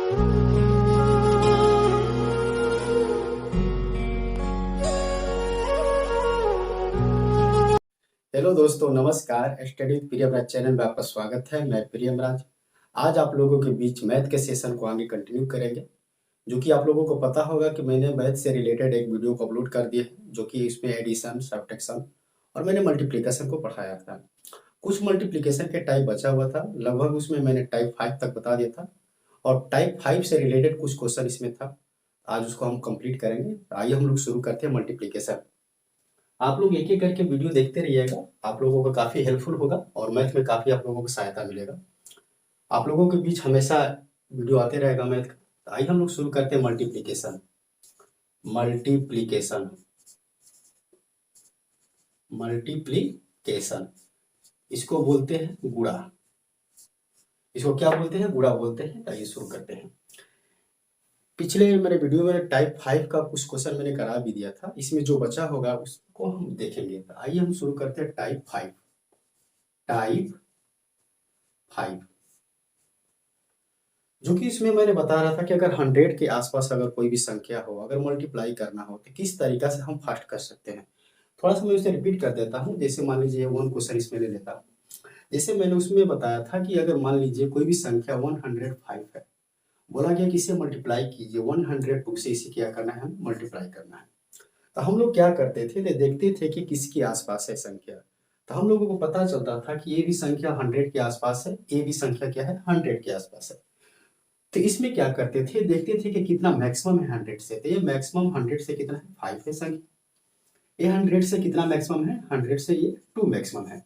Hello दोस्तों, नमस्कार। Study with प्रियमराज channel में आपका स्वागत है। मैं प्रियमराज। आज आप लोगों के बीच मैथ के सेशन को आगे कंटिन्यू करेंगे। जो कि आप लोगों को पता होगा कि मैंने मैथ से रिलेटेड एक वीडियो को अपलोड कर दिया है, जो कि इसमें एडिशन, सब्ट्रैक्शन और मैंने मल्टीप्लिकेशन को पढ़ाया था। कुछ मल्टीप्लिकेशन के टाइप बचा हुआ था, लगभग उसमें मैंने टाइप 5 तक बता दिया था और टाइप 5 से रिलेटेड कुछ क्वेश्चन इसमें था। आज उसको हम कंप्लीट करेंगे। आइए हम लोग शुरू करते हैं मल्टीप्लिकेशन। आप लोग एक एक करके वीडियो देखते रहिएगा, आप लोगों को काफ़ी हेल्पफुल होगा और मैथ में काफ़ी आप लोगों को सहायता मिलेगा। आप लोगों के बीच हमेशा वीडियो आते रहेगा मैथ का। तो आइए हम लोग शुरू करते हैं मल्टीप्लिकेशन। मल्टीप्लिकेशन मल्टीप्लिकेशन इसको बोलते हैं गुणा। इसको क्या बोलते हैं? गुणा बोलते हैं। आइए शुरू करते हैं। पिछले मेरे वीडियो में टाइप 5 का कुछ क्वेश्चन मैंने करा भी दिया था, इसमें जो बचा होगा उसको हम देखेंगे। तो आइए हम शुरू करते हैं टाइप 5। टाइप 5 जो कि इसमें मैंने बता रहा था कि अगर 100 के आसपास अगर कोई भी संख्या हो, अगर मल्टीप्लाई करना हो तो किस तरीका से हम फास्ट कर सकते हैं। थोड़ा सा मैं उसे रिपीट कर देता हूँ। जैसे मान लीजिए वन क्वेश्चन इसमें ले लेता हूँ। जैसे मैंने उसमें बताया था कि अगर मान लीजिए कोई भी संख्या 105 है, बोला गया कि इसे मल्टीप्लाई कीजिए 102 से। इसे क्या करना है? हमें मल्टीप्लाई करना है। तो हम लोग क्या करते थे, देखते थे कि किसके आसपास है संख्या। तो हम लोगों को पता चलता था कि ये भी संख्या 100 के आसपास है, ये भी संख्या क्या है? 100 के आसपास है। तो इसमें क्या करते थे, देखते थे कि कितना मैक्सिमम है 100 से। तो ये मैक्सिमम 100 से कितना है? 5 है संख्या। ये 100 से कितना मैक्सिमम है? 100 से ये 2 मैक्सिमम है।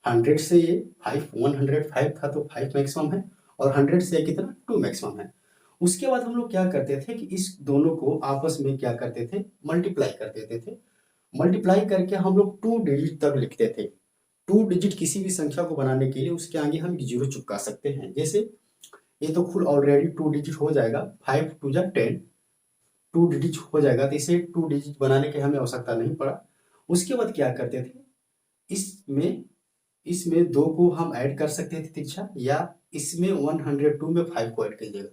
100 से ये 5, 105 था तो 5 मैक्सिमम है और 100 से कितना? 2 मैक्सिमम है। उसके बाद हम लोग क्या करते थे कि इस दोनों को आपस में क्या करते थे? मल्टीप्लाई कर देते थे। मल्टीप्लाई करके हम लोग 2 डिजिट तक लिखते थे। 2 डिजिट किसी भी संख्या को बनाने के लिए उसके आगे हम जीरो चिपका सकते हैं। जैसे ये तो खुद ऑलरेडी 2 डिजिट हो जाएगा, 5 2 जा 10, 2 डिजिट हो जाएगा। तो इसे 2 डिजिट बनाने की हमें आवश्यकता नहीं पड़ा। उसके बाद क्या करते थे, इसमें इसमें 2 को हम ऐड कर सकते थे तिरछा, या इसमें 102 में 5 को ऐड कीजिएगा।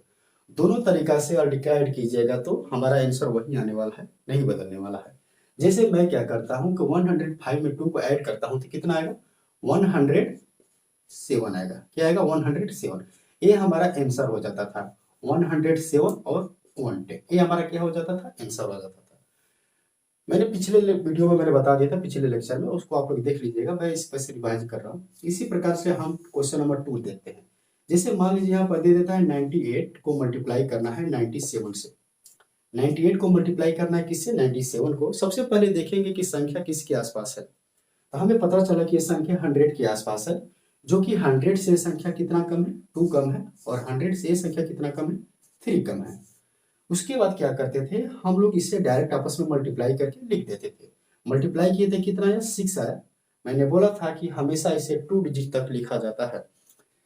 दोनों तरीका से ऐड कीजिएगा तो हमारा आंसर वही आने वाला है, नहीं बदलने वाला है। जैसे मैं क्या करता हूं कि 105 में 2 को ऐड करता हूं तो कितना आएगा? 107 आएगा। क्या आएगा? 107। ये हमारा आंसर हो जाता था। 107 और 110 ये हमारा क्या हो जाता था? आंसर हो जाता था। मैंने पिछले वीडियो में मैंने बता दिया था, पिछले लेक्चर में, उसको आप लोग देख लीजिएगा। मैं इस पर से रिवाइज कर रहा हूँ। इसी प्रकार से हम क्वेश्चन नंबर 2 देखते हैं। जैसे मान लीजिए यहाँ पर दे देता है 98 को मल्टीप्लाई करना है 97 से। 98 को मल्टीप्लाई करना है किससे? 97 को। सबसे पहले देखेंगे कि संख्या किसके आसपास है। तो हमें पता चला कि ये संख्या 100 के आसपास है, जो कि 100 से संख्या कितना कम है? 2 कम है। और 100 से संख्या कितना कम है? 3 कम है। उसके बाद क्या करते थे हम लोग, इसे डायरेक्ट आपस में मल्टीप्लाई करके लिख देते थे। मल्टीप्लाई किए थे, कितना आया? 6 आया। मैंने बोला था कि हमेशा इसे 2 डिजिट तक लिखा जाता है।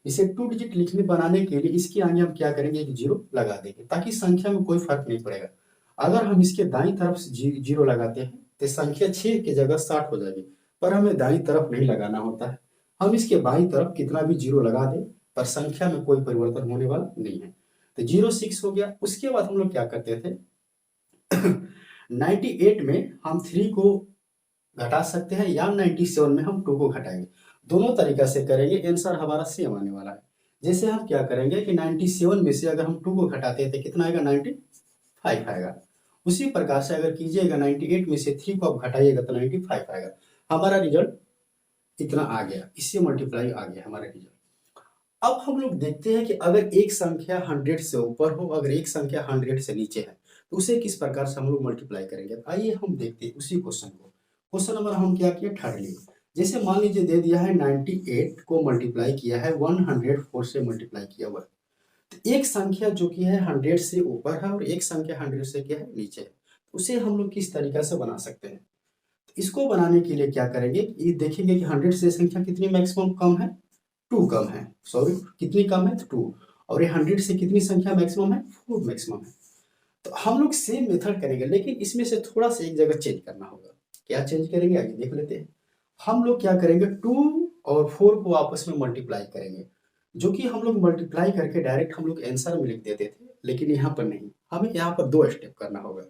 इसे 2 डिजिट लिखने बनाने के लिए इसके आगे हम क्या करेंगे? एक जीरो लगा देंगे, ताकि संख्या में कोई फर्क नहीं पड़ेगा। अगर हम इसके दाईं तरफ से जीरो लगाते हैं तो संख्या 6 की जगह 60 हो जाएगी, पर हमें दाईं तरफ नहीं लगाना होता है। हम इसके बाईं तरफ कितना भी जीरो लगा दें पर संख्या में कोई परिवर्तन होने वाला नहीं है। तो 06 हो गया। उसके बाद हम लोग क्या करते थे 98 में हम 3 को घटा सकते हैं, या 97 में हम 2 को घटाएंगे। दोनों तरीका से करेंगे, आंसर हमारा सेम आने वाला है। जैसे हम क्या करेंगे कि 97 में से अगर हम 2 को घटाते हैं तो कितना आएगा? 95 आएगा। उसी प्रकार से अगर कीजिएगा 98 में से 3 को आप घटाइएगा तो 95 आएगा। हमारा रिजल्ट इतना आ गया, इससे मल्टीप्लाई आ गया हमारा रिजल्ट। अब हम लोग देखते हैं कि अगर एक संख्या 100 से ऊपर हो, अगर एक संख्या 100 से नीचे है, तो उसे किस प्रकार से हम लोग मल्टीप्लाई करेंगे। आइए हम देखते हैं उसी क्वेश्चन को। क्वेश्चन नंबर हम क्या किया? थर्ड लिए। जैसे मान लीजिए दे दिया है 98 को मल्टीप्लाई किया है 104 से मल्टीप्लाई किया हुआ है। तो एक संख्या जो कि है 100 से ऊपर है और एक संख्या 100 से क्या है? नीचे है। तो उसे हम लोग किस तरीका से बना सकते हैं? तो इसको बनाने के लिए क्या करेंगे, ये देखेंगे कि 100 से संख्या कितनी मैक्सिमम कम है? 2 कम है। सॉरी, कितनी कम है? 2। और ये 100 से कितनी संख्या मैक्सिमम है? 4 मैक्सिमम है। तो हम लोग सेम मेथड करेंगे, लेकिन इसमें से थोड़ा सा एक जगह चेंज करना होगा। क्या चेंज करेंगे? आइए देख लेते हैं। हम लोग क्या करेंगे, 2 और 4 को आपस में मल्टीप्लाई करेंगे, जो कि हम लोग मल्टीप्लाई करके डायरेक्ट हम लोग आंसर में लिख देते थे। लेकिन यहाँ पर नहीं, हमें यहाँ पर 2 स्टेप करना होगा।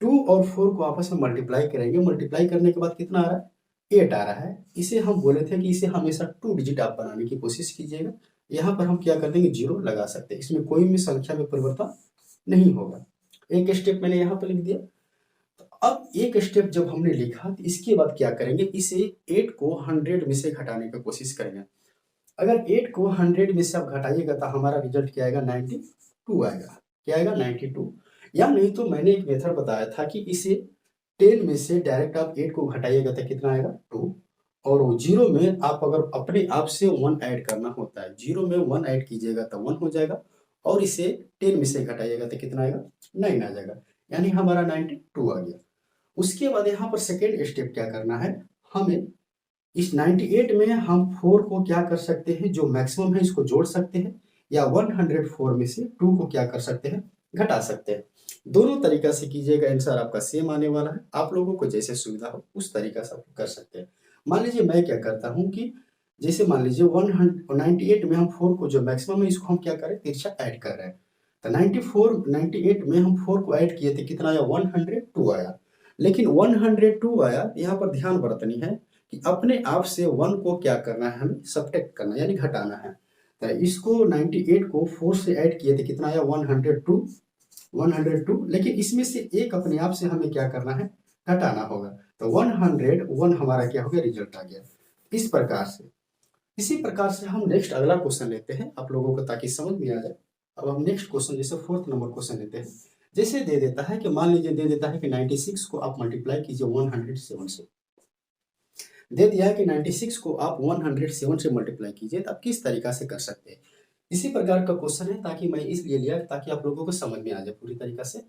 2 और 4 को आपस में मल्टीप्लाई करेंगे, मल्टीप्लाई करने के बाद कितना आ रहा है, 8 आ रहा है। इसे हम बोले थे कि इसे हमेशा 2 डिजिट आप बनाने की कोशिश कीजिएगा। यहाँ पर हम क्या कर देंगे, 0 लगा सकते हैं, इसमें कोई भी संख्या में परिवर्तन नहीं होगा। एक स्टेप मैंने यहाँ पर लिख दिया। तो अब एक स्टेप जब हमने लिखा तो इसके बाद क्या करेंगे, इसे 8 को 100 में से घटाने की कोशिश करेंगे। अगर 8 को 100 में से आप घटाइएगा तो हमारा रिजल्ट क्या आएगा, 92 आएगा। क्या आएगा, 92। या नहीं तो मैंने एक मेथड बताया था कि इसे 10 में से डायरेक्ट आप 8 को घटाइएगा तो कितना आएगा, 2। और 0 में आप अगर अपने आप से 1 ऐड करना होता है, 0 में 1 ऐड कीजिएगा तो 1 हो जाएगा, और इसे 10 में से घटाइएगा तो कितना आएगा, 9 आ जाएगा। यानी हमारा 92 आ गया। उसके बाद यहाँ पर सेकेंड स्टेप क्या करना है, हमें इस 98 में हम 4 को क्या कर सकते हैं, जो मैक्सिमम है इसको जोड़ सकते हैं, या 104 में से 2 को क्या कर सकते हैं, घटा सकते हैं। दोनों तरीका से कीजिएगा, आंसर आपका सेम आने वाला है। आप लोगों को जैसे सुविधा हो उस तरीका से आप कर सकते हैं। मान लीजिए मैं क्या करता हूँ कि जैसे मान लीजिए 198 में हम 4 को जो मैक्सिमम है इसको हम क्या करें, तिरछा ऐड कर रहे हैं। तो 98 में हम 4 को ऐड किए थे, कितना आया, 102 आया। लेकिन 102 आया, यहाँ पर ध्यान बरतनी है कि अपने आप से 1 को क्या करना है, हमें सब्ट्रैक्ट करना है, यानी घटाना है। तो इसको 98 को 4 से ऐड किए थे, कितना आया, 102। लेकिन इसमें से एक अपने आप से हमें क्या करना है, घटाना होगा। तो 101 हमारा क्या हो गया, रिजल्ट आ गया। इस प्रकार से, इसी प्रकार से हम नेक्स्ट अगला क्वेश्चन लेते हैं आप लोगों को, ताकि समझ में आ जाए। अब हम नेक्स्ट क्वेश्चन जैसे 4th नंबर क्वेश्चन लेते हैं। जैसे दे देता है कि मान लीजिए दे देता है कि 96 को आप मल्टीप्लाई कीजिए 107 से। दे दिया है कि 96 को आप 107 से मल्टीप्लाई कीजिए, तो आप किस तरीका से कर सकते हैं। इसी प्रकार का क्वेश्चन है, ताकि मैं इसलिए लिया ताकि आप लोगों को समझ में आ जाए पूरी तरीका से।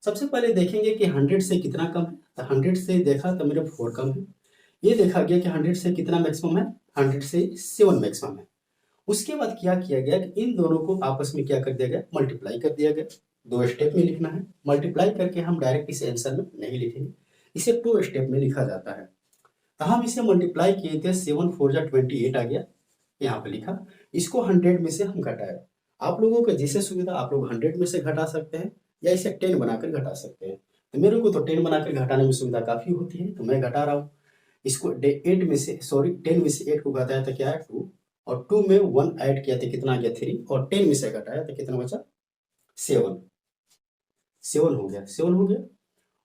सबसे पहले देखेंगे कि 100 से कितना कम है। तो 100 से देखा तो मेरा 4 कम है। ये देखा गया कि 100 से कितना मैक्सिमम है, 100 से 7 मैक्सिमम है। उसके बाद क्या किया गया कि इन दोनों को आपस में क्या कर दिया गया, मल्टीप्लाई कर दिया गया। 2 स्टेप में लिखना है, मल्टीप्लाई करके हम डायरेक्ट इसे आंसर में नहीं लिखेंगे, इसे 2 स्टेप में लिखा जाता है। तो हम इसे मल्टीप्लाई किए थे, 7 4 जा 28 आ गया, यहाँ पे लिखा। इसको 100 में से हम घटाए। आप लोगों को जैसे सुविधा, आप लोग 100 में से घटा सकते हैं या इसे 10 बनाकर घटा सकते हैं। तो मेरे को तो 10 बनाकर घटाने में सुविधा काफी होती है, तो मैं घटा रहा हूँ। इसको 8 में से, सॉरी 10 में से 8 को घटाया तो क्या है, 2, और 2 में 1 ऐड किया तो कितना आ गया, 3, और 10 में से घटाया तो कितना बचा, 7। 7 हो गया, 7 हो गया।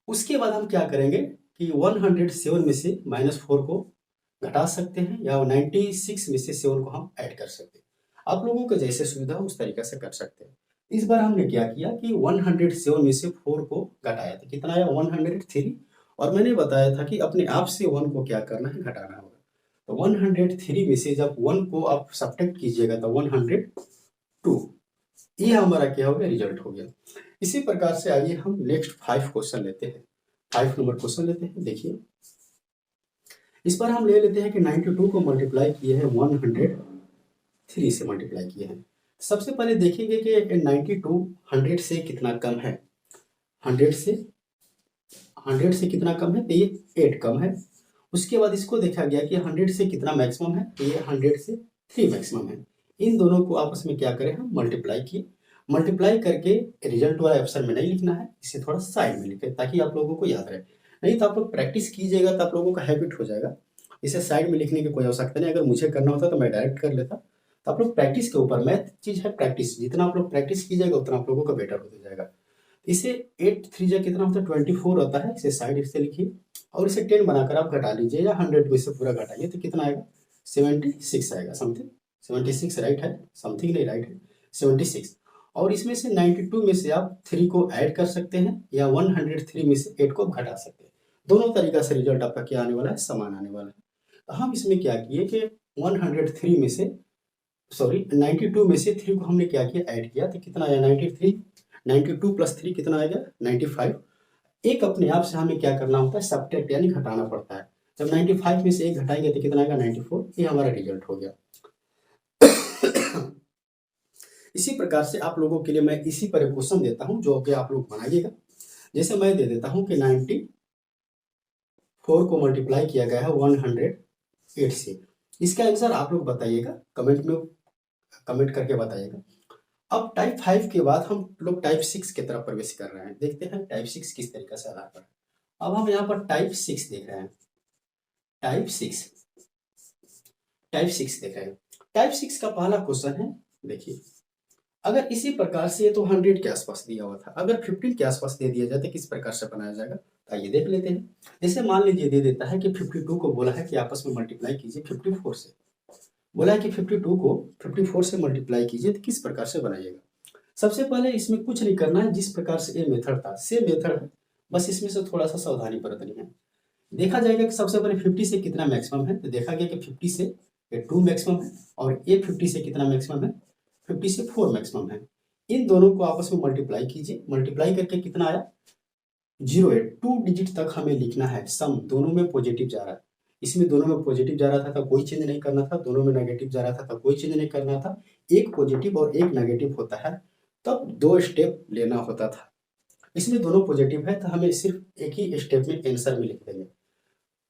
उसके बाद हम क्या करेंगे कि 107 में से -4 को घटा सकते हैं, या 96 में से 7 को हम ऐड कर सकते हैं। आप लोगों को जैसे सुविधा हो उस तरीके से कर सकते हैं। इस बार हमने क्या किया कि 107 में से 4 को घटाया था, कितना आया, 103। और मैंने बताया था कि अपने आप से 1 को क्या करना है, घटाना होगा। तो 103 में से जब 1 को आप सब्ट्रैक्ट कीजिएगा तो 102, ये हमारा क्या हो गया, रिजल्ट हो गया। इसी प्रकार से आइए हम नेक्स्ट 5 क्वेश्चन लेते हैं। 5 नंबर क्वेश्चन लेते हैं। देखिए इस बार हम ले लेते हैं कि 92 को मल्टीप्लाई किए हैं 103 से मल्टीप्लाई किए हैं। सबसे पहले देखेंगे कि 92 100 से कितना कम है। 100 से कितना कम है, तो ये 8 कम है। उसके बाद इसको देखा गया कि 100 से कितना मैक्सिमम है, तो ये 100 से 3 मैक्सिमम है। इन दोनों को आपस में क्या करें, हम मल्टीप्लाई किए। मल्टीप्लाई करके रिजल्ट वाला ऑप्शन में नहीं लिखना है, इसे थोड़ा साइड में लिखें ताकि आप लोगों को याद रहे। नहीं तो आप लोग प्रैक्टिस कीजिएगा तो आप लोगों का हैबिट हो जाएगा। इसे साइड में लिखने की कोई आवश्यकता नहीं। अगर मुझे करना होता तो मैं डायरेक्ट कर लेता। तो आप लोग प्रैक्टिस के ऊपर, मैथ चीज़ है प्रैक्टिस, जितना आप लोग प्रैक्टिस कीजिएगा उतना आप लोगों का बेटर होता जाएगा। इसे 8 3 जा कितना होता है, 24 होता है। इसे साइड से लिखिए और इसे 10 बनाकर आप घटा लीजिए, या 100 में से पूरा घटाइए तो कितना आएगा, 76 आएगा समथिंग। 76 राइट है, समथिंग नहीं, राइट है 76। और इसमें से 92 में से आप 3 को ऐड कर सकते हैं, या 103 में से 8 को घटा सकते हैं। दोनों तरीका से रिजल्ट आपका क्या आने वाला है, समान आने वाला है। तो हम इसमें क्या किए कि 103 में से, सॉरी 92 में से 3 को हमने क्या किया, ऐड किया, तो कितना आया 93। 92 प्लस 3 कितना आएगा, 95। एक अपने आप से हमें क्या करना होता है, सब्ट्रैक्ट यानी घटाना पड़ता है। जब 95 में से एक घटाएंगे तो कितना आएगा, 94। ये हमारा रिजल्ट हो गया। इसी प्रकार से आप लोगों के लिए मैं इसी पर एक क्वेश्चन देता हूं जो कि आप लोग बनाइएगा। जैसे मैं दे देता हूं कि 94 को मल्टीप्लाई किया गया है 108 से। इसका आंसर आप लोग बताइएगा, कमेंट में कमेंट करके बताइएगा। अब टाइप 5 के बाद हम लोग टाइप 6 की तरफ प्रवेश कर रहे हैं। देखते हैं टाइप 6 किस तरीके से आधार पर। अब हम यहाँ पर टाइप 6 देख रहे हैं। टाइप 6 टाइप 6 देख रहे हैं। टाइप 6 का पहला क्वेश्चन है, देखिए अगर इसी प्रकार से, ये तो 100 के आसपास दिया हुआ था, अगर 15 के आसपास दे दिया जाए तो किस प्रकार से बनाया जाएगा, तो आइए देख लेते हैं। जैसे मान लीजिए दे देता है कि 52 को बोला है कि आपस में मल्टीप्लाई कीजिए 54 से। बोला है कि 52 को 54 से मल्टीप्लाई कीजिए, तो किस प्रकार से बनाइएगा। सबसे पहले इसमें कुछ नहीं करना है, जिस प्रकार से ये मेथड था सेम मेथड है, बस इसमें से थोड़ा सा सावधानी बरतनी है। देखा जाएगा कि सबसे पहले 50 से कितना मैक्सिमम है, तो देखा गया कि 50 से ये 2 मैक्सिमम है, और ये 50 से कितना मैक्सिमम है, 50 से 4 मैक्सिमम है। इन दोनों को आपस में मल्टीप्लाई कीजिए, मल्टीप्लाई करके कितना आया 08, 2 डिजिट तक हमें लिखना है। सम दोनों में पॉजिटिव जा रहा है, इसमें दोनों में पॉजिटिव जा रहा था तो कोई चेंज नहीं करना था, दोनों में नेगेटिव जा रहा था तो कोई चेंज नहीं करना था। एक पॉजिटिव और एक नेगेटिव होता है तब 2 स्टेप लेना होता था। इसमें दोनों पॉजिटिव है तो हमें सिर्फ एक ही स्टेप में आंसर में लिख देंगे।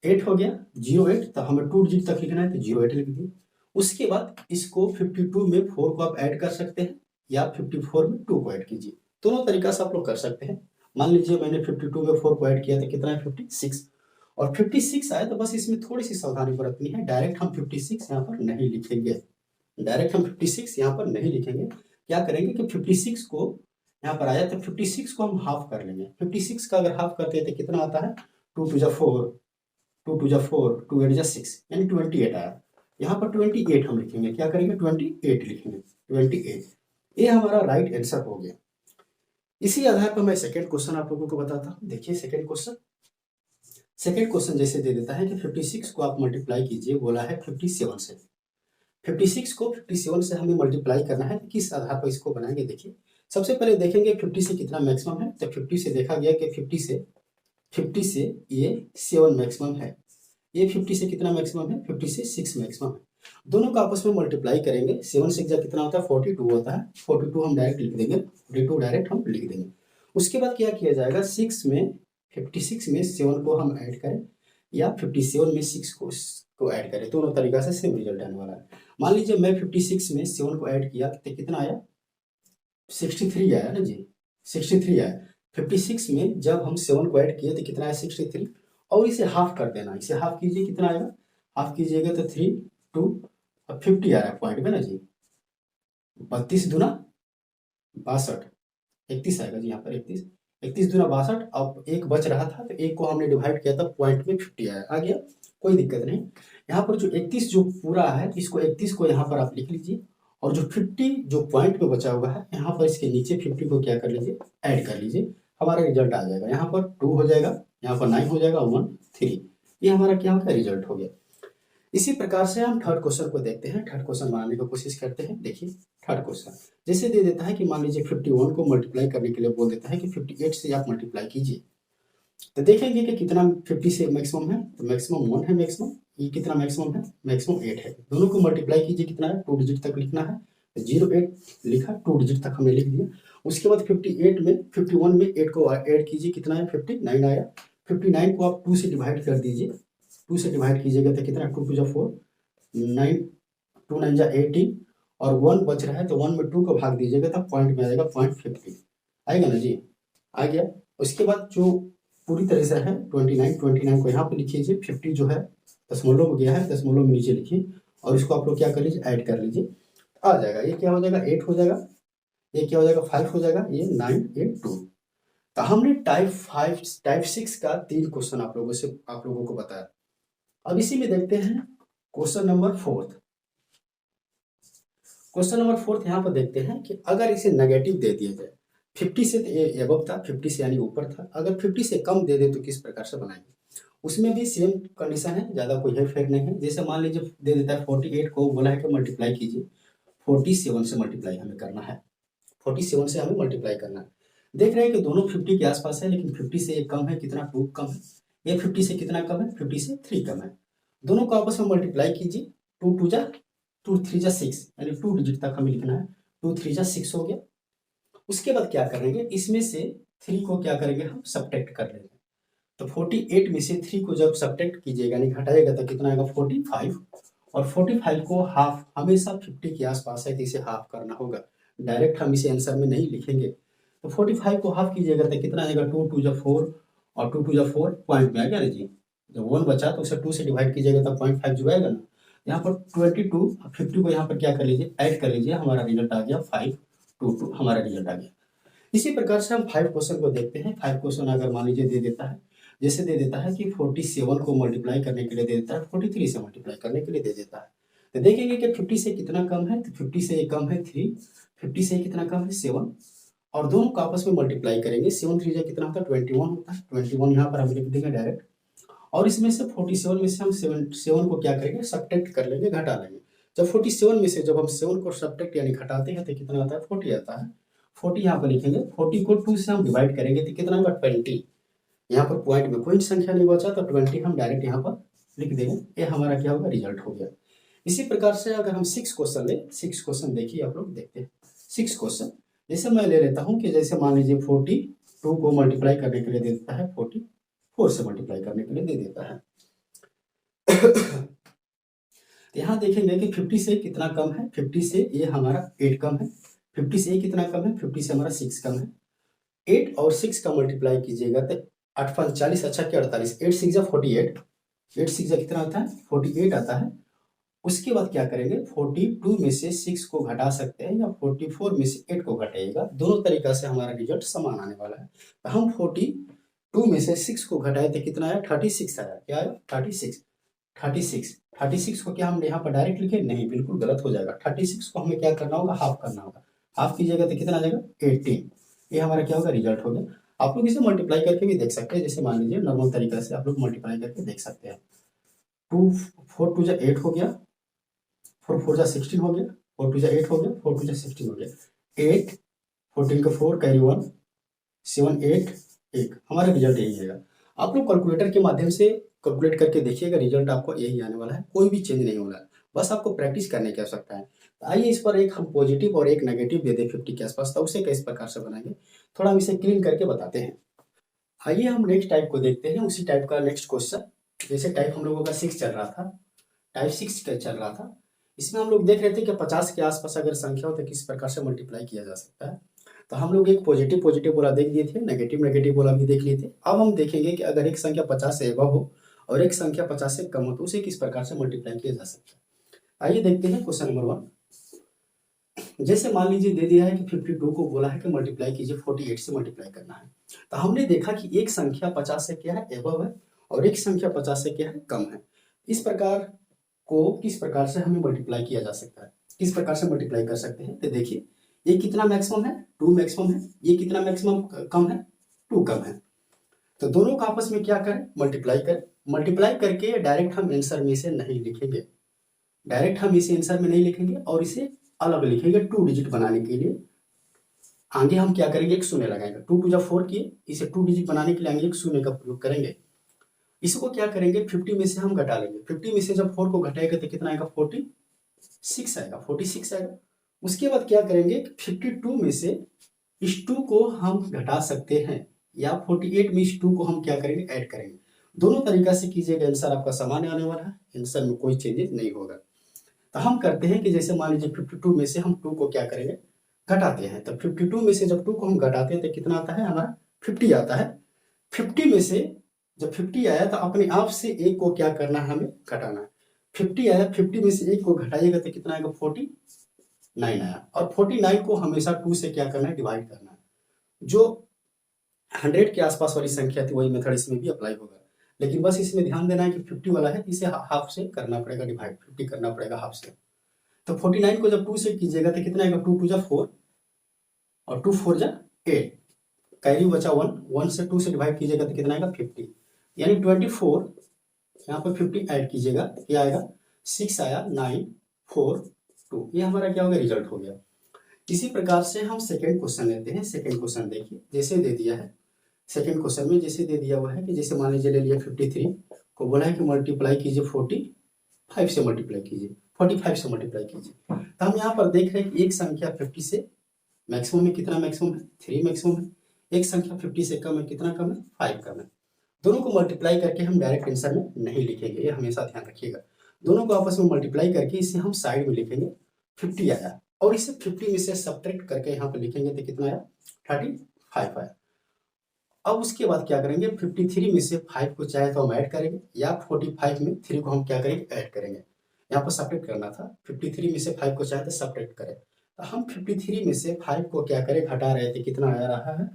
8 हो गया 08, तो हमें 2 डिजिट तक लिखना है तो 08 लिख दिए। उसके बाद इसको 52 में 4 को आप ऐड कर सकते हैं, या 54 में 2 को ऐड कीजिए। दोनों तरीका से आप लोग कर सकते हैं। मान लीजिए मैंने 52 में 4 को ऐड किया तो कितना है 56, और 56 आए तो बस इसमें थोड़ी सी सावधानी बरतनी है। डायरेक्ट हम 56 यहाँ पर नहीं लिखेंगे, डायरेक्ट हम 56 यहाँ पर नहीं लिखेंगे। क्या करेंगे कि 56 को यहाँ पर आया तो 56 को हम हाफ कर लेंगे। 56 का अगर हाफ करते हैं तो कितना आता है, 2 टू जा 4, 2 टू जा 4, 2 8 जा 6, यानी 28 आया। यहाँ पर 28 हम लिखेंगे, क्या करेंगे 28 लिखेंगे, 28। ये हमारा राइट आंसर हो गया। इसी आधार पर मैं सेकेंड क्वेश्चन आप लोगों को बताता हूँ। देखिए सेकेंड क्वेश्चन जैसे दे देता है कि 56 को आप मल्टीप्लाई कीजिए, बोला है 57 से। 56 को 57 से हमें मल्टीप्लाई करना है, किस आधार पर इसको बनाएंगे। देखिए सबसे पहले देखेंगे 50 से कितना मैक्सिमम है, तो 50 से देखा गया कि 50 से ये 7 मैक्सिमम है, ये 50 से कितना मैक्सिमम है, 50 से 6 मैक्सिमम है। दोनों का आपस में मल्टीप्लाई करेंगे, 7 से कितना होता है 42 होता है, 42 हम डायरेक्ट लिख देंगे, 42 डायरेक्ट हम लिख देंगे। उसके बाद क्या किया जाएगा, 56 में 7 को हम ऐड करें, या 57 में 6 को ऐड करें, दोनों तरीका से सेम रिजल्ट आने वाला है। मान लीजिए मैं 56 में 7 को ऐड किया तो कितना आया, 63 आया ना जी, 63 आया। 56 में जब हम 7 को ऐड किए तो कितना आया 63, और इसे हाफ कर देना, इसे हाफ कीजिए, कितना आएगा, हाफ कीजिएगा तो 3 2, अब 50 आ रहा है पॉइंट में ना जी, 32 दूना 62, 31 आएगा जी, यहाँ पर 31 दूना 62। अब एक बच रहा था तो एक को हमने डिवाइड किया था, पॉइंट में 50 आया, आ गया, कोई दिक्कत नहीं। यहाँ पर जो 31 जो पूरा है, इसको 31 को यहाँ पर आप लिख लीजिए, और जो 50 जो पॉइंट में बचा हुआ है यहाँ पर इसके नीचे 50 को क्या कर लीजिए, ऐड कर लीजिए, हमारा रिजल्ट आ जाएगा। यहाँ पर 2 हो जाएगा, यहाँ पर 9 हो जाएगा, 1 3, ये हमारा क्या होगा, रिजल्ट हो गया। इसी प्रकार से हम थर्ड क्वेश्चन को देखते हैं, थर्ड क्वेश्चन बनाने की कोशिश करते हैं। देखिए थर्ड क्वेश्चन जैसे दे देता है कि मान लीजिए 51 को मल्टीप्लाई करने के लिए बोल देता है कि 58 से आप मल्टीप्लाई कीजिए, तो देखेंगे कि कितना 50 से मैक्सिमम है, तो मैक्सिमम 1 है, मैक्सिमम ये कितना मैक्सिमम है, मैक्सिमम 8 है। दोनों को मल्टीप्लाई कीजिए, कितना है 2 डिजिट तक लिखना है, 08 लिखा, 2 डिजिट तक हमने लिख दिया। उसके बाद 58 में 51 में 8 को ऐड कीजिए, कितना है 59 आया। 59 को आप 2 से डिवाइड कर दीजिए, 2 से डिवाइड कीजिएगा तो कितना, 2 टू जा 4, 9 2 9 जा 18, और 1 बच रहा है तो 1 में 2 को भाग दीजिएगा तो पॉइंट में आएगा 0.50 आएगा ना जी, आ गया। उसके बाद जो पूरी तरह से है 29 को यहाँ पे लिख लीजिए, 50 जो है दशमलव में गया है, दशमलव में नीचे लिखिए, और इसको आप लोग क्या कर लीजिए, ऐड कर लीजिए, आ जाएगा। ये क्या हो जाएगा 8 हो जाएगा, ये क्या हो जाएगा 5 हो जाएगा, ये 9 8 2। तो हमने टाइप 6 का 3 क्वेश्चन आप लोगों को बताया। अब इसी में देखते हैं क्वेश्चन नंबर 4। क्वेश्चन नंबर 4 यहाँ पर देखते हैं कि अगर इसे नेगेटिव दे दिया जाए, 50 से एबव था, 50 से यानी ऊपर था, अगर 50 से कम दे दे तो किस प्रकार से बनाएंगे। उसमें भी सेम कंडीशन है, ज़्यादा कोई हेर फेर नहीं है। जैसे मान लीजिए दे देता है 48 को बोला है कि मल्टीप्लाई कीजिए, 47 से मल्टीप्लाई हमें करना है, 47 से हमें मल्टीप्लाई करना है। देख रहे हैं कि दोनों 50 के आसपास है, लेकिन 50 से एक कम है, कितना 2 कम है, ये 50 से कितना कम है, 50 से 3 कम है। दोनों को आपस में मल्टीप्लाई कीजिए, 2 2 जा 2 3 जा 6, यानी 2 डिजिट तक हमें लिखना है, 2 3 जा 6 हो गया। उसके बाद क्या करेंगे, इसमें से 3 को क्या करेंगे, हम सब्ट्रैक्ट कर लेंगे। तो 48 में से 3 को जब सब्ट्रैक्ट कीजिएगा, यानी घटाएगा, तो कितना आएगा 45, और 45 को हाफ, हमेशा 50 के आसपास है तो इसे हाफ करना होगा, डायरेक्ट हम इसे आंसर में नहीं लिखेंगे। तो 45 को हाफ कीजिएगा तो कितना आएगा, 2 2 जा 4 और 2 2 जा 4 पॉइंट में आ गया ना जी। जब 1 बचा तो उसे 2 से डिवाइड कीजिएगा तो 0.5 जो आएगा ना। यहाँ पर 22 50 को यहाँ पर क्या कर लीजिए, ऐड कर लीजिए, हमारा रिजल्ट आ गया 522 हमारा रिजल्ट आ गया। इसी प्रकार से हम 5 क्वेश्चन को देखते हैं। 5 क्वेश्चन अगर मान लीजिए दे देता है, जैसे दे देता है कि 47 को मल्टीप्लाई करने के लिए दे देता है, 43 से मल्टीप्लाई करने के लिए दे देता है। तो देखेंगे कि 50 से कितना कम है, तो 50 से ये कम है 3, 50 से कितना कम है 7, और दोनों को आपस में मल्टीप्लाई करेंगे। 7 3 जा कितना होता है 21 होता है, 21 यहाँ पर हम लिख देंगे डायरेक्ट। और इसमें से 47 में से हम 7 को क्या करेंगे, सब्ट्रैक्ट कर लेंगे, घटा लेंगे। जब 47 में से जब हम 7 को सब्ट्रैक्ट यानी घटाते हैं तो कितना आता है 40 आता है। 40 यहाँ पर लिखेंगे, 40 को 2 से हम डिवाइड करेंगे तो कितना होगा 20। यहाँ पर पॉइंट में कोई संख्या नहीं बचा तो 20 हम डायरेक्ट यहाँ पर लिख देंगे। ये हमारा क्या होगा, रिजल्ट हो गया। इसी प्रकार से अगर हम 6 क्वेश्चन लें, 6 क्वेश्चन देखिए आप लोग, देखते हैं 6 क्वेश्चन। जैसे मैं ले लेता हूँ कि जैसे मान लीजिए 42 को मल्टीप्लाई करने के लिए दे देता है, 44 से मल्टीप्लाई करने के लिए दे देता है। यहाँ देखेंगे कि 50 से कितना कम है, 50 से ये हमारा 8 कम है, 50 से ये कितना कम है, 50 से हमारा 6 कम है। 8 और 6 का मल्टीप्लाई कीजिएगा तो 8 5 40, अच्छा क्या 48, 8 6 जा 48, 8 6 जा कितना आता है 48 आता है। उसके बाद क्या करेंगे, 42 में से 6 को घटा सकते हैं या 44 में से 8 को घटाइएगा, दोनों तरीका से हमारा रिजल्ट समान आने वाला है। तो हम 42 में से 6 को घटाए तो कितना आया 36 आया, क्या आया 36 को क्या हम यहाँ पर डायरेक्ट लिखे, नहीं बिल्कुल गलत हो जाएगा। 36 को हमें क्या करना होगा, हाफ करना होगा, हाफ कीजिएगा तो कितना आ जाएगा 18। ये हमारा क्या होगा, रिजल्ट हो गया। आप लोग इसे मल्टीप्लाई करके भी देख सकते हैं, जैसे मान लीजिए नॉर्मल तरीका से आप लोग मल्टीप्लाई करके देख सकते हैं। 2 4 2 जा 8 हो गया, 4 4 जा 16 हो गया, 4 2 जा 8 हो गया, 4 2 जा 16 हो गया, 8 14 का 4 कैरी 1 7 8 1, हमारा रिजल्ट यही आएगा। आप लोग कैलकुलेटर के माध्यम से कैलकुलेट करके देखिएगा, रिजल्ट आपको यही आने वाला है, कोई भी चेंज नहीं होगा, बस आपको प्रैक्टिस करने की आवश्यकता है। तो आइए इस पर एक हम पॉजिटिव और एक नेगेटिव दे दें 50 के आसपास, तो उसे किस प्रकार से बनाएंगे थोड़ा हम इसे क्लीन करके बताते हैं। आइए हम नेक्स्ट टाइप को देखते हैं, उसी टाइप का नेक्स्ट क्वेश्चन। जैसे टाइप हम लोगों का 6 चल रहा था, टाइप 6 का चल रहा था, इसमें हम लोग देख रहे थे कि 50 के आसपास अगर संख्या हो तो किस प्रकार से मल्टीप्लाई किया जा सकता है। तो हम लोग एक पॉजिटिव वाला देख लिए थे, नेगेटिव वाला भी देख लिए थे। अब हम देखेंगे कि अगर एक संख्या 50 से एबव हो और एक संख्या 50 से कम हो तो उसे किस प्रकार से मल्टीप्लाई किया जा सकता है। आइए देखते हैं क्वेश्चन नंबर 1। जैसे मान लीजिए दे दिया है कि 52 को बोला है कि मल्टीप्लाई कीजिए 48 से मल्टीप्लाई करना है। तो हमने देखा कि एक संख्या 50 से क्या है एबव है और एक संख्या 50 से क्या है कम है। इस प्रकार को किस प्रकार से हमें मल्टीप्लाई किया जा सकता है, किस प्रकार से मल्टीप्लाई कर सकते हैं। तो देखिए ये कितना मैक्सिमम है 2 मैक्सिमम है, ये कितना मैक्सिमम कम है 2 कम है। तो दोनों का आपस में क्या करें, मल्टीप्लाई करें। मल्टीप्लाई करके डायरेक्ट हम आंसर में से नहीं लिखेंगे, डायरेक्ट हम इसे आंसर में नहीं लिखेंगे और इसे अलग लिखेंगे 2 डिजिट बनाने के लिए। आगे हम क्या करेंगे, एक शून्य लगाएंगे, 2 2 जा 4 किए, इसे 2 डिजिट बनाने के लिए आगे एक शून्य का प्रयोग करेंगे। इसको क्या करेंगे 50 में से हम घटा लेंगे, 50 में से जब 4 को घटाएगा तो कितना आएगा 46 आएगा, 46 आएगा। उसके बाद क्या करेंगे 52 में से इस 2 को हम घटा सकते हैं या 48 में इस 2 को हम क्या करेंगे ऐड करेंगे। दोनों तरीका से कीजिएगा, आंसर आपका समान आने वाला है, आंसर में कोई चेंजेस नहीं होगा। तो हम करते हैं कि जैसे मान लीजिए 52 में से हम 2 को क्या करेंगे घटाते हैं। तो 52 में से जब 2 को हम घटाते हैं तो कितना आता है हमारा 50 आता है। 50 में से जब 50 आया तो अपने आप से एक को क्या करना है हमें घटाना है। 50 आया, 50 में से एक को घटाइएगा तो कितना आएगा 49 आया। और 49 को हमेशा 2 से क्या करना है डिवाइड करना है। जो 100 के आसपास वाली संख्या थी वही मेथड इसमें भी अप्लाई होगा, लेकिन बस इसमें ध्यान देना है कि 50 वाला है इसे हाफ से करना पड़ेगा डिवाइड, 50 करना पड़ेगा हाफ से। तो 49 को जब 2 से कीजिएगा तो कितना आएगा 2 2 जा 4 और 2 4 जा 8, कैरी बचा 1, 1 से 2 से डिवाइड कीजिएगा तो कितना आएगा 50, यानी 24। यहाँ पर 50 ऐड कीजिएगा तो क्या आएगा 6 आया 9 4 2, ये हमारा क्या हो गया रिजल्ट हो गया। इसी प्रकार से हम सेकेंड क्वेश्चन लेते हैं। सेकेंड क्वेश्चन देखिए, जैसे दे दिया है सेकेंड क्वेश्चन में, जैसे दे दिया हुआ है कि जैसे मान लीजिए ले लिया 53 को बोला है कि मल्टीप्लाई कीजिए 45 से मल्टीप्लाई कीजिए, 45 से मल्टीप्लाई कीजिए। तो हम यहाँ पर देख रहे हैं कि एक संख्या 50 से मैक्सिमम में कितना मैक्सिमम है 3 मैक्सिमम है, एक संख्या 50 से कम है कितना कम है 5 कम है। दोनों को मल्टीप्लाई करके हम डायरेक्ट आंसर में नहीं लिखेंगे, ये हमेशा ध्यान रखिएगा। दोनों को आपस में मल्टीप्लाई करके इसे हम साइड में लिखेंगे। 50 आया और इसे 50 में से सब्ट्रैक्ट करके यहाँ पे लिखेंगे तो कितना आया 35 आया। अब उसके बाद क्या करेंगे 53 में से 5 को चाहे तो हम ऐड करेंगे या 45 में 3 को हम क्या करेंगे ऐड करेंगे। यहाँ पर सब्ट्रैक्ट करना था 53 में से 5 को चाहे तो सब्ट्रैक्ट करें। तो हम 53 में से 5 को क्या करें घटा रहे थे, कितना आ रहा है,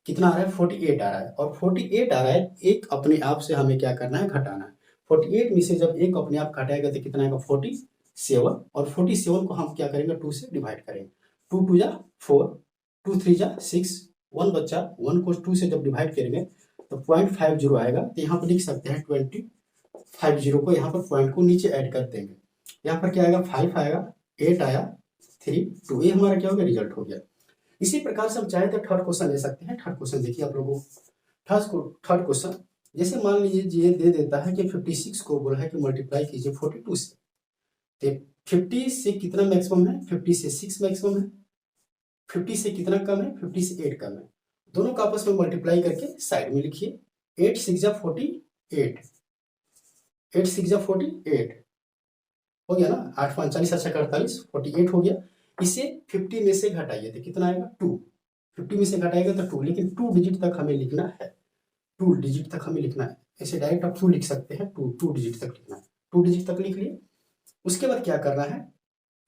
कितना आ रहा है 48 आ रहा है। और 48 आ रहा है, एक अपने आप से हमें क्या करना है घटाना है। 48 में से जब एक अपने आप घटाएगा तो कितना आएगा 47। और 47 को हम क्या करेंगे 2 से डिवाइड करेंगे। 2 2 जा 4, 2 3 जा 6, 1 बच्चा, 1 को 2 से जब डिवाइड करेंगे तो 0.50 आएगा। तो यहाँ पर लिख सकते हैं 2050 को यहाँ पर पॉइंट को नीचे ऐड कर देंगे। यहाँ पर क्या आएगा 5 आएगा, 8 आया, 3 2, ये हमारा क्या हो गया रिजल्ट हो गया। इसी प्रकार से हम चाहे तो थर्ड क्वेश्चन ले सकते हैं। थर्ड क्वेश्चन देखिए आप लोगों को। थर्ड क्वेश्चन जैसे मान लीजिए ये दे देता है कि 56 को बोला है कि मल्टीप्लाई कीजिए 42 से। तो 50 से कितना मैक्सिमम है, 50 से 6 मैक्सिमम है। 50 से कितना कम है, 50 से 8 कम है। दोनों का आपस में मल्टीप्लाई करके साइड में लिखिए। 8 6 जा 48, 8 6 जा 48 हो गया ना। 8 5 40 अच्छा 48, 48 हो गया। इसे 50 में से घटाइए तो कितना आएगा 2। 50 में से घटाएगा तो 2, लेकिन 2 डिजिट तक हमें लिखना है। 2 डिजिट तक हमें लिखना है। ऐसे डायरेक्ट आप 2 लिख सकते हैं, 2 डिजिट तक लिखना है। 2 डिजिट तक लिख लिए। उसके बाद क्या करना है,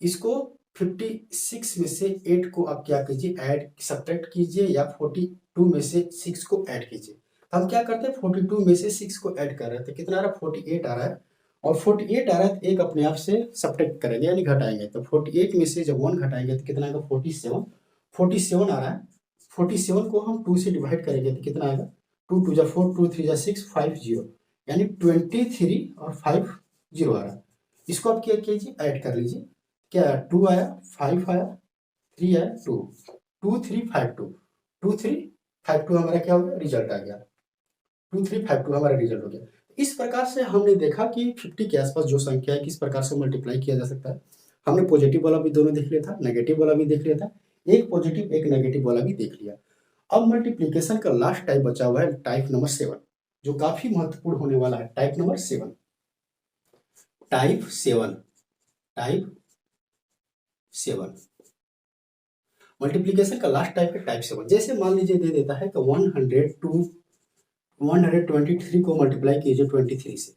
इसको 56 में से 8 को आप क्या कीजिए ऐड सब्ट्रैक्ट कीजिए या 42 में से 6 को ऐड कीजिए। तो हम क्या करते हैं 42 में से 6 को ऐड कर रहे थे, कितना आ रहा है 48 आ रहा है। और 48 आ रहा है तो एक अपने आप से सब्ट्रैक्ट करेंगे यानी घटाएंगे। तो 48 में से जब 1 घटाएंगे तो कितना आएगा 47। 47 आ रहा है। 47 को हम 2 से डिवाइड करेंगे तो कितना आएगा 2 2 जा 4, 2 3 जा 6, 50 यानी 23 और 50 आ रहा है। इसको आप क्या कीजिए ऐड कर लीजिए। क्या 2 आया, 5 आया, 3 आया, 2 2 3 5 2, 2 3 5 2 हमारा क्या हो गया रिजल्ट आ गया। 2 3 5 2 हमारा रिजल्ट हो गया। इस प्रकार से हमने देखा कि 50 के आसपास जो संख्या है किस प्रकार से मल्टीप्लाई किया जा सकता है। हमने पॉजिटिव वाला भी दोनों देख लिया था, नेगेटिव वाला भी देख लिया था, एक पॉजिटिव एक नेगेटिव वाला भी देख लिया। अब मल्टीप्लीकेशन का लास्ट टाइप बचा हुआ है टाइप नंबर 7, जो काफी महत्वपूर्ण होने वाला है। Type number 7, type 7, type 7 multiplication का लास्ट टाइप है टाइप 7। जैसे मान लीजिए दे देता है कि 123 को मल्टीप्लाई कीजिए 23 से।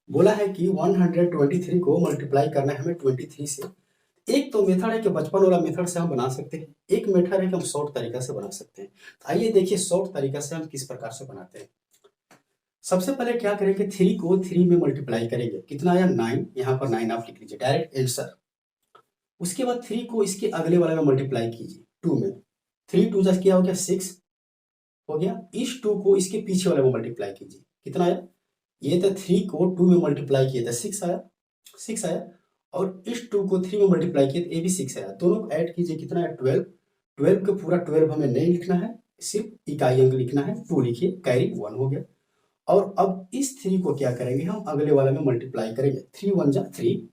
बोला है कि 123 को मल्टीप्लाई करना है हमें 23 से। एक तो मेथड है कि बचपन वाला मेथड से हम बना सकते हैं, एक मेथड है कि हम शॉर्ट तरीका से बना सकते हैं। तो आइए देखिए शॉर्ट तरीका से हम किस प्रकार से बनाते हैं। सबसे पहले क्या करेंगे 3 को 3 में मल्टीप्लाई करेंगे, कितना आया 9, यहाँ पर 9 आप लिख लीजिए डायरेक्ट आंसर। उसके बाद 3 को इसके अगले वाले में मल्टीप्लाई कीजिए 2 में। 3 2 क्या हो गया 6 हो गया। इस 2 को इसके पीछे वाले में मल्टीप्लाई कीजिए, कितना आया, ये तो 3 को 2 में मल्टीप्लाई किया था 6 आया, 6 आया। और इस 2 को 3 में मल्टीप्लाई किया तो ये भी 6 आया। दोनों को ऐड कीजिए, कितना है 12। 12 का पूरा 12 हमें नहीं लिखना है, सिर्फ इकाई अंक लिखना है, 2 लिखिए, कैरी 1 हो गया। और अब इस 3 को क्या करेंगे हम अगले वाले में मल्टीप्लाई करेंगे, 3 1 जा 3।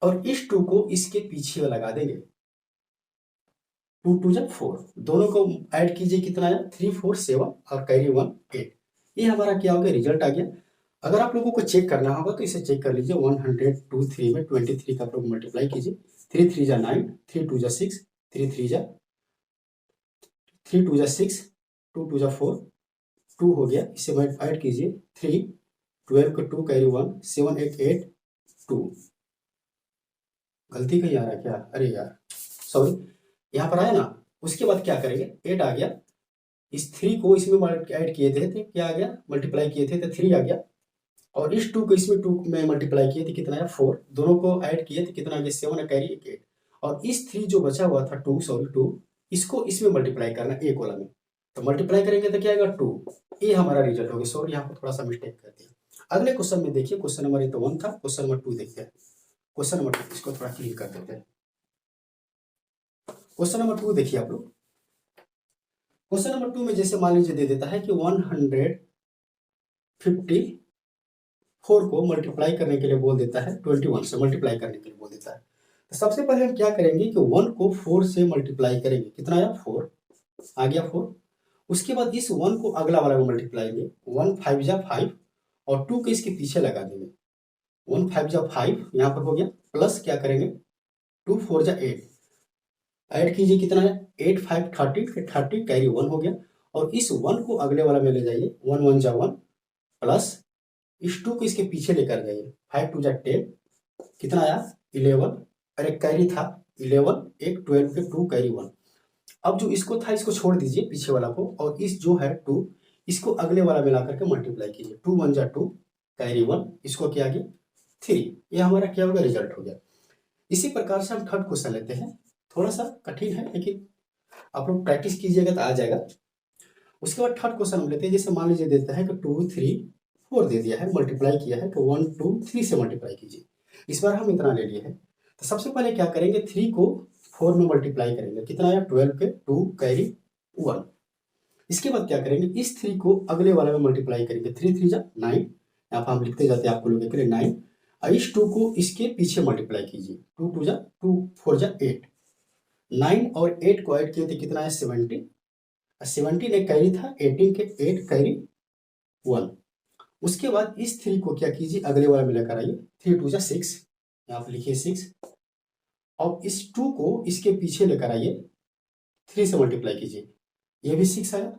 और इस 2 को इसके पीछे लगा देंगे, 2 2 जा 4। दोनों को ऐड कीजिए, कितना आया 3 4 7 और कैरी 1 8। ये हमारा क्या हो गया रिजल्ट आ गया। अगर आप लोगों को चेक करना होगा तो इसे चेक कर लीजिए। 102 में 23 का आप लोग मल्टीप्लाई कीजिए। 3 3 जा 9, 3 2 जा 6, 3 3 जा 3 2 जा 6, 2 2 जा 4, 2 हो गया। इसे ऐड कीजिए 3 12 का 2 कैरी 1 7 8 8 2। गलती कहीं आ रहा है क्या, अरे यार सॉरी, यहाँ पर आया ना। उसके बाद क्या करेंगे 8 आ गया। इस 3 को इसमें ऐड किए थे क्या आ गया, मल्टीप्लाई किए थे तो 3 आ गया। और इस 2 को इसमें 2 में मल्टीप्लाई किए थे, कितना आया 4। दोनों को ऐड किए थे, कितना आ गया 7 कैरी 8। और इस 3 जो बचा हुआ था 2 इसको इसमें मल्टीप्लाई करना एक वाला में। तो मल्टीप्लाई करेंगे तो क्या आएगा 2। ये हमारा रिजल्ट हो गया। सॉरी यहाँ पर थोड़ा सा मिस्टेक कर दिया। अगले क्वेश्चन में देखिए, क्वेश्चन नंबर 1 था, क्वेश्चन नंबर 2 देखते हैं। क्वेश्चन नंबर 2 इसको थोड़ा क्लियर कर देते हैं। क्वेश्चन नंबर 2 देखिए आप लोग। क्वेश्चन नंबर 2 में जैसे मान लीजिए दे देता है कि 154 को मल्टीप्लाई करने के लिए बोल देता है 21 से मल्टीप्लाई करने के लिए बोल देता है। तो सबसे पहले हम क्या करेंगे कि 1 को 4 से मल्टीप्लाई करेंगे, कितना आया 4 आ गया 4। उसके बाद इस 1 को अगला वाला में मल्टीप्लाई करेंगे, 1 5 जा 5 और 2 के इसके पीछे लगा देंगे। 1 5 जा 5 यहाँ पर हो गया, प्लस क्या करेंगे 2 4 जा 8, ऐड कीजिए कितना है 8 5 30, फिर 30 कैरी 1 हो गया, और इस 1 को अगले वाला में ले जाइए, 1 1 जा 1 प्लस इस 2 को इसके पीछे लेकर जाइए, 5 2 जा 10, कितना आया 11, और एक कैरी था 11, एक 12 के 2 कैरी 1। अब जो इसको था इसको छोड़ दीजिए पीछे वाला को, और इस जो है 2 इसको अगले वाला मिला करके मल्टीप्लाई कीजिए, 2 1 जा 2 कैरी 1, इसको क्या गया 3, ये हमारा क्या होगा रिजल्ट हो गया। इसी प्रकार से हम थर्ड क्वेश्चन लेते हैं, थोड़ा सा कठिन है लेकिन आप लोग प्रैक्टिस कीजिएगा तो आ जाएगा। उसके बाद थर्ड क्वेश्चन हम लेते हैं, जैसे मान लीजिए देता है कि 2 3 4 दे दिया है, मल्टीप्लाई किया है तो 1 2 3 से मल्टीप्लाई कीजिए। इस बार हम इतना ले लिए हैं, तो सबसे पहले क्या करेंगे 3 को 4 में मल्टीप्लाई करेंगे, कितना आया 12 के 2 कैरी 1। इसके बाद क्या करेंगे इस 3 को अगले वाले में मल्टीप्लाई करेंगे, 3 3 जा 9, यहाँ पर हम लिखते जाते हैं आपको लोगों के लिए 9, और इस 2 को इसके पीछे मल्टीप्लाई कीजिए, 2 2 जा 2 4 जा 8, 9 और 8 को ऐड किए तो कितना है 17, 17 एक कैरी था, 18 के 8 कैरी 1। उसके बाद इस 3 को क्या कीजिए अगले वाला में लेकर आइए, 3 2 जा 6, यहाँ पर लिखिए 6, और इस 2 को इसके पीछे लेकर आइए, 3 से मल्टीप्लाई कीजिए, ये भी 6 आया,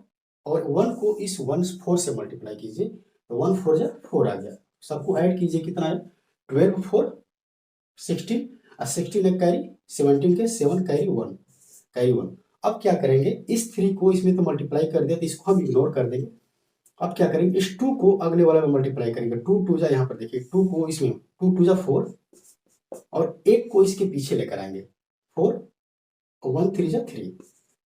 और 1 को इस 1 4 से मल्टीप्लाई कीजिए, तो 1 4 जा 4 आ गया, सबको ऐड कीजिए कितना है 12 4 16, और 16 एक कैरी, 17 के 7 कैरी 1 कैरी 1। अब क्या करेंगे इस 3 को इसमें तो मल्टीप्लाई कर दिया, तो इसको हम इग्नोर कर देंगे। अब क्या करेंगे इस 2 को अगले वाला में मल्टीप्लाई करेंगे, 2 2 जा यहाँ पर देखिए 2 को इसमें 2 2 जा 4, और 1 को इसके पीछे लेकर आएंगे 4, 1 3 जा 3,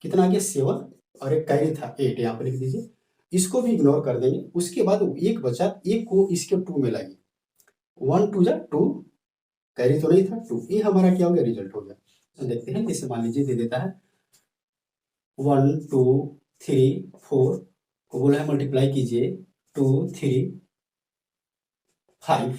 कितना आ गया 7, और एक कैरी था 8, यहाँ पर लिख दीजिए, इसको भी इग्नोर कर देंगे। उसके बाद एक बचा, एक को इसके 2 में लाइए, 1 2 जा 2, कैरी तो नहीं था 2, ये हमारा क्या हो गया रिजल्ट हो गया। तो देखते हैं, जैसे मान लीजिए दे देता है 1 2 3 4 को बोला है मल्टीप्लाई कीजिए, 2 3 5,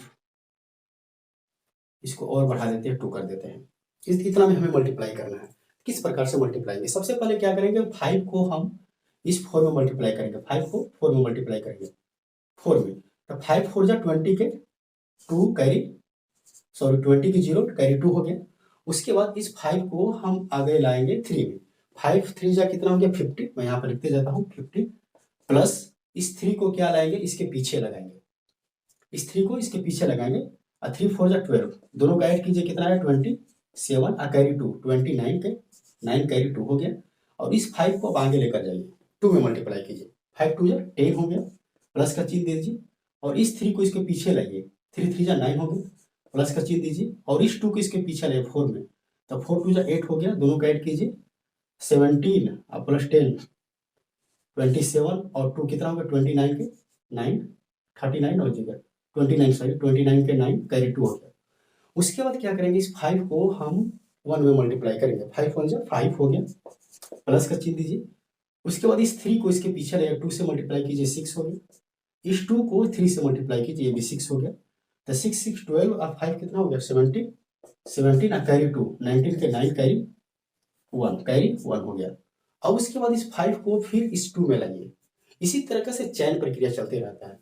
इसको और बढ़ा देते हैं 2 कर देते हैं, इतना में हमें मल्टीप्लाई करना है। किस प्रकार से मल्टीप्लाई, सबसे पहले क्या करेंगे 5 को हम इस 4 में मल्टीप्लाई करेंगे, 5 को 4 में मल्टीप्लाई करेंगे 4 में, तो 5 4 जा 20 के 2 कैरी, सॉरी 20 की 0 कैरी 2 हो गया। उसके बाद इस 5 को हम आगे लाएंगे 3 में, 5 3 जा कितना हो गया 50, मैं यहाँ पर लिखते जाता हूँ 50, प्लस इस 3 को क्या लाएंगे इसके पीछे लगाएंगे, इस 3 को इसके पीछे लगाएंगे, और 3 4 जा 12, दोनों का ऐड कीजिए कितना है 27, और कैरी 2 29 के 9 कैरी 2 हो गया, और इस 5 को आगे लेकर जाइए 2 में मल्टीप्लाई कीजिए, 5 2 जा 10 हो गया, प्लस का चिन्ह दे दीजिए, और इस 3 को इसके पीछे लाइए, 3 3 जा 9 हो गया, प्लस का चिन्ह दीजिए, और इस 2 को इसके पीछे लाइए 4 में, तो 4 2 जा 8 हो गया, दोनों का ऐड कीजिए 17 और प्लस 10 27, और 2 कितना होगा 29 के 9 39 हो जाएगा 29, सॉरी 29 के 9 कैरी 2 हो गया। उसके बाद क्या करेंगे इस 5 को हम 1 में मल्टीप्लाई करेंगे, 5 1 जा 5 हो गया, प्लस का चिन्ह दीजिए। उसके बाद इस 3 को इसके पीछे लाइए, 2 से मल्टीप्लाई कीजिए 6 हो गया, इस 2 को 3 से मल्टीप्लाई कीजिए, ये भी 6 हो गया, तो 6 6 12 और 5 कितना हो गया 17 17 और कैरी 2 19 के 9 कैरी 1 हो गया। अब उसके बाद इस 5 को फिर इस 2 में लाइए, इसी तरह से चयन प्रक्रिया चलते रहता है।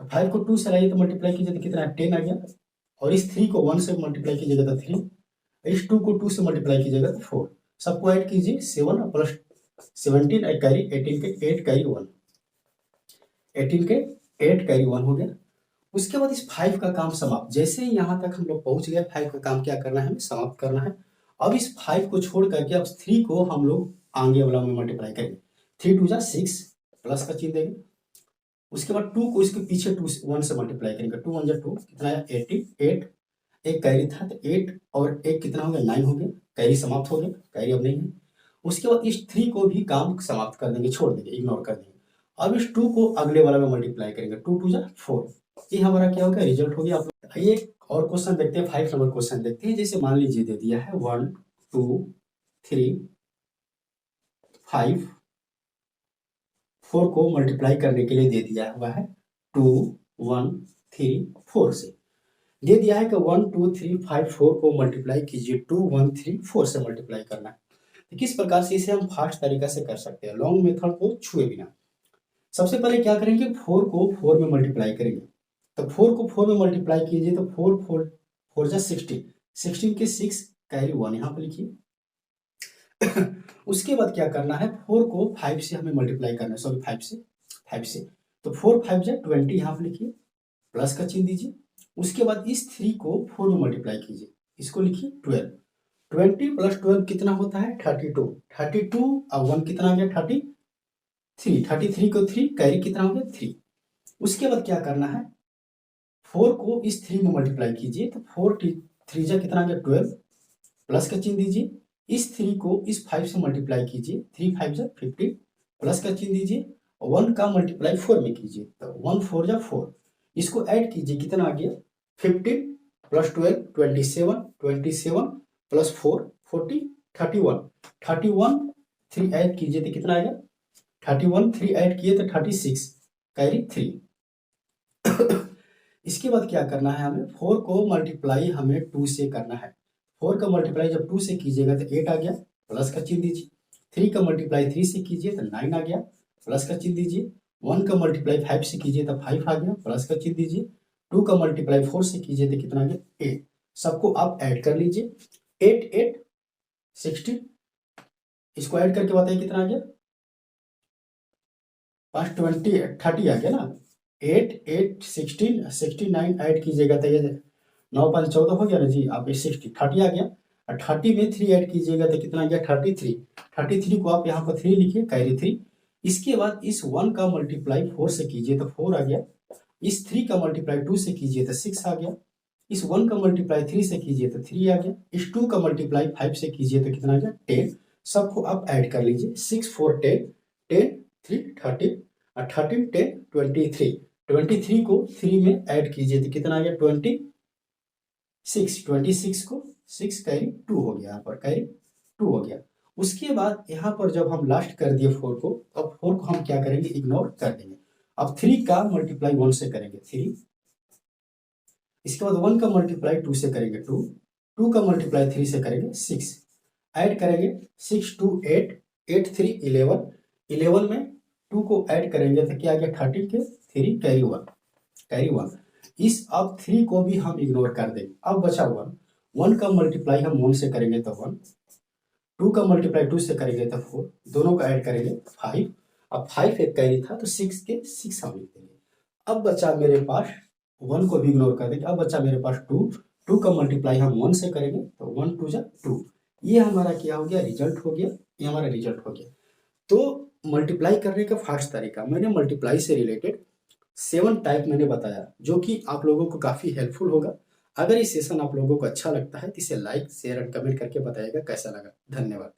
5 को 2 से लाइए तो मल्टीप्लाई कीजिए तो कितना 10 आ गया, और इस 3 को 1 से मल्टीप्लाई कीजिएगा तो 3, इस 2 को 2 से मल्टीप्लाई कीजिएगा तो 4, सबको ऐड कीजिए 7 प्लस 17 कैरी 18 के 8 कैरी 1, 18 के 8 कैरी 1 हो गया। उसके बाद इस 5 का काम समाप्त, जैसे ही यहाँ तक हम लोग पहुंच गए 5 का काम क्या करना है हमें समाप्त करना है। अब इस 5 को छोड़ करके अब 3 को हम लोग आगे वाला में मल्टीप्लाई करेंगे, 3 2 जा 6, प्लस का चिन्ह देंगे। उसके बाद 2 को इसके पीछे 2 1 से मल्टीप्लाई करेंगे, 2 1 जा 2 कितना है 88, एक कैरी था तो 8 और एक कितना हो गया 9 हो गया, कैरी समाप्त हो गया, कैरी अब नहीं है। उसके बाद इस 3 को भी काम समाप्त कर देंगे, छोड़ देंगे, इग्नोर कर देंगे। अब इस 2 को अगले वाला में मल्टीप्लाई करेंगे, 2 2 जा 4, ये हमारा क्या हो गया रिजल्ट हो गया। आप आइए और क्वेश्चन देखते हैं, 5 नंबर क्वेश्चन देखते हैं। जैसे मान लीजिए दे दिया है 1 2 3 5, 4 को मल्टीप्लाई करने के लिए दे दिया हुआ है 2 1 3 4 से, दे दिया है कि 1 2 3 5 4 को मल्टीप्लाई कीजिए, 2 1 3 4 से मल्टीप्लाई करना है। तो किस प्रकार से इसे हम फास्ट तरीका से कर सकते हैं, लॉन्ग मेथड को छुए बिना। सबसे पहले क्या करेंगे 4 को 4 में मल्टीप्लाई करेंगे, तो 4 को 4 में मल्टीप्लाई कीजिए तो 4 4 4 जा 16, 16 के 6 कैरी 1 यहाँ पर लिखिए। उसके बाद क्या करना है, 4 को 5 से हमें मल्टीप्लाई करना है, सॉरी 5 से। तो 4 5 जा 20 यहाँ पर लिखिए, प्लस का चिन्ह दीजिए। उसके बाद इस 3 को 4 में मल्टीप्लाई कीजिए, इसको लिखिए 12। 20 प्लस 12 कितना होता है 32। 32 और 1 कितना आ गया 33। 33 को 3 कैरी कितना हो गया 3। उसके बाद क्या करना है, 4 को इस 3 में मल्टीप्लाई कीजिए, तो 4 3 जा कितना आ गया 12, प्लस का चिन्ह दीजिए। इस 3 को इस 5 से मल्टीप्लाई कीजिए, 3 5 जा 50, प्लस का चिन्ह दीजिए। 1 का मल्टीप्लाई 4 में कीजिए, तो 1 4 जा 4, इसको ऐड कीजिए, कितना आ गया 15 प्लस 12 27, 27 प्लस 4 40, 31, 31 3 ऐड कीजिए तो कितना आएगा 31, 3 ऐड किए तो 36, कैरी 3। इसके बाद क्या करना है, हमें 4 को मल्टीप्लाई हमें 2 से करना है। 4 का मल्टीप्लाई जब 2 से कीजिएगा तो 8 आ गया, प्लस का चिन्ह दीजिए। 3 का मल्टीप्लाई 3 से कीजिए तो 9 आ गया, प्लस का चिन्ह दीजिए। 1 का मल्टीप्लाई 5 से कीजिए तो 5 आ गया, प्लस का चिन्ह दीजिए। 2 का मल्टीप्लाई 4 से कीजिए तो कितना आ गया 8। सबको आप ऐड कर लीजिए, 8 8 16, इसको ऐड करके बताइए कितना आ गया 5 20 30 आ गया ना। 8 8 16 69 ऐड कीजिएगा तो ये 9 5 14 हो गया ना जी, आप 60 30 आ गया। और 30 में 3 ऐड कीजिएगा तो कितना आ गया 33। 33 को आप यहाँ पर 3 लिखिए, कैरी 3। इसके बाद इस 1 का मल्टीप्लाई 4 से कीजिए तो 4 आ गया। इस 3 का मल्टीप्लाई 2 से कीजिए तो 6 आ गया। इस 1 का मल्टीप्लाई 3 से कीजिए तो 3 आ गया। इस 2 का मल्टीप्लाई 5 से कीजिए तो कितना आ गया 10। सबको आप ऐड कर लीजिए, 6 4 10 10 3 30 और 13 10 23। 23 को 3 में ऐड कीजिए तो कितना आ गया 26। 26 को 6 कैरी 2 हो गया, यहाँ पर कैरी 2 हो गया। उसके बाद यहाँ पर जब हम लास्ट कर दिए 4 को, अब 4 को हम क्या करेंगे इग्नोर कर देंगे। अब 3 का मल्टीप्लाई 1 से करेंगे 3, इसके बाद 1 का मल्टीप्लाई 2 से करेंगे 2, 2 का मल्टीप्लाई 3 से करेंगे 6, ऐड करेंगे 6 2 8 8 3 11, 11 में 2 को ऐड करेंगे तो क्या आ गया 30 के 3 कैरी 1, कैरी 1। इस अब 3 को भी हम इग्नोर कर देंगे। अब बचा 1, 1 का मल्टीप्लाई हम 1 से करेंगे तो 1, 2 का मल्टीप्लाई 2 से करेंगे तो 4, दोनों को ऐड करेंगे 5। अब 5 एक कैरी था तो 6 के 6 हम लिख देंगे। अब बचा मेरे पास 1 को भी इग्नोर कर देंगे। अब बचा मेरे पास 2, 2 का मल्टीप्लाई हम 1 से करेंगे तो 1 2 जा 2। ये हमारा क्या हो गया रिजल्ट हो गया, ये हमारा रिजल्ट हो गया। तो मल्टीप्लाई करने का फास्ट तरीका मैंने मल्टीप्लाई से रिलेटेड 7 टाइप मैंने बताया, जो कि आप लोगों को काफ़ी हेल्पफुल होगा। अगर ये सेशन आप लोगों को अच्छा लगता है तो इसे लाइक शेयर और कमेंट करके बताइएगा कैसा लगा। धन्यवाद।